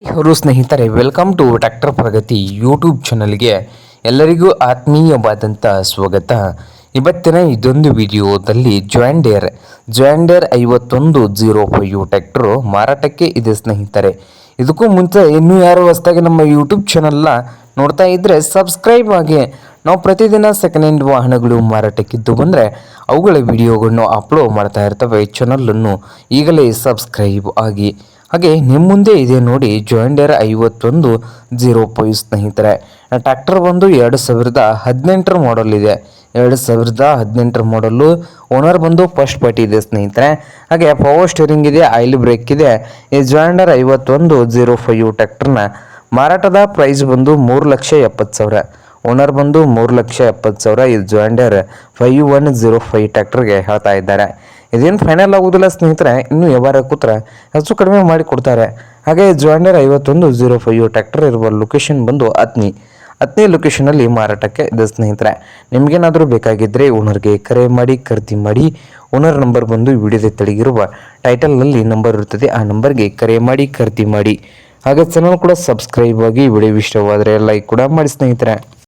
Hello ಸ್ನೇಹಿತರೆ, welcome to tractor Pragati YouTube ಚಾನಲ್ಗೆ ಎಲ್ಲರಿಗೂ ಆತ್ಮೀಯವಾದಂಥ ಸ್ವಾಗತ. ಇವತ್ತಿನ ಇದೊಂದು ವಿಡಿಯೋದಲ್ಲಿ ಜಾಂಡೇರ್ 5105 ಟ್ರ್ಯಾಕ್ಟರು ಮಾರಾಟಕ್ಕೆ ಇದೆ ಸ್ನೇಹಿತರೆ. ಇದಕ್ಕೂ ಮುಂಚೆ ಇನ್ನೂ ಯಾರು ಹೊಸದಾಗಿ ನಮ್ಮ ಯೂಟ್ಯೂಬ್ ಚಾನಲ್ನ ನೋಡ್ತಾ ಇದ್ದರೆ ಸಬ್ಸ್ಕ್ರೈಬ್ ಆಗಿ. ನಾವು ಪ್ರತಿದಿನ ಸೆಕೆಂಡ್ ಹ್ಯಾಂಡ್ ವಾಹನಗಳು ಮಾರಾಟಕ್ಕಿದ್ದು ಬಂದರೆ ಅವುಗಳ ವಿಡಿಯೋಗಳನ್ನು ಅಪ್ಲೋಡ್ ಮಾಡ್ತಾ ಇರ್ತವೆ. ಚಾನಲನ್ನು ಈಗಲೇ ಸಬ್ಸ್ಕ್ರೈಬ್ ಆಗಿ. ಹಾಗೆ ನಿಮ್ಮ ಮುಂದೆ ಇದೆ ನೋಡಿ ಜಾಂಡೇರ್ 5105 ಸ್ನೇಹಿತರೆ. ಟ್ರ್ಯಾಕ್ಟರ್ ಬಂದು 2018 ಮಾಡಲ್ ಇದೆ. 2018 ಮಾಡಲ್ಲು. ಓನರ್ ಬಂದು ಫಸ್ಟ್ ಪಾರ್ಟಿ ಇದೆ ಸ್ನೇಹಿತರೆ. ಹಾಗೆ ಪವರ್ ಸ್ಟೇರಿಂಗ್ ಇದೆ, ಆಯಿಲ್ ಬ್ರೇಕ್ ಇದೆ. ಈ ಜಾಂಡೇರ್ 5105 ಟ್ರ್ಯಾಕ್ಟರ್ನ ಮಾರಾಟದ ಪ್ರೈಸ್ ಬಂದು 3,70,000. ಓನರ್ ಬಂದು 3,70,000 ಈ ಜಾಂಡೇರ್ 5105 ಟ್ರ್ಯಾಕ್ಟರ್ಗೆ ಹೇಳ್ತಾ ಇದ್ದಾರೆ. ಇದೇನು ಫೈನಲ್ ಆಗೋದಿಲ್ಲ ಸ್ನೇಹಿತರೆ, ಇನ್ನೂ ವ್ಯವಹಾರ ಕೂತ್ರೆ ಹೆಚ್ಚು ಕಡಿಮೆ ಮಾಡಿ ಕೊಡ್ತಾರೆ. ಹಾಗೆ ಜಾಂಡೇರ್ 5105 ಟ್ರ್ಯಾಕ್ಟರ್ ಇರುವ ಲೊಕೇಶನ್ ಬಂದು ಹತ್ನಿ ಲೊಕೇಶನಲ್ಲಿ ಮಾರಾಟಕ್ಕೆ ಇದೆ ಸ್ನೇಹಿತರೆ. ನಿಮಗೇನಾದರೂ ಬೇಕಾಗಿದ್ದರೆ ಓನರ್ಗೆ ಕರೆ ಮಾಡಿ, ಖರೀದಿ ಮಾಡಿ. ಓನರ್ ನಂಬರ್ ಬಂದು ವಿಡಿಯೋದ ತೆಳಗಿರುವ ಟೈಟಲ್ನಲ್ಲಿ ನಂಬರ್ ಇರುತ್ತದೆ, ಆ ನಂಬರ್ಗೆ ಕರೆ ಮಾಡಿ ಖರೀದಿ ಮಾಡಿ. ಹಾಗೆ ಚಾನಲ್ ಕೂಡ ಸಬ್ಸ್ಕ್ರೈಬ್ ಆಗಿ. ವಿಡಿಯೋ ಇಷ್ಟವಾದರೆ ಲೈಕ್ ಕೂಡ ಮಾಡಿ ಸ್ನೇಹಿತರೆ.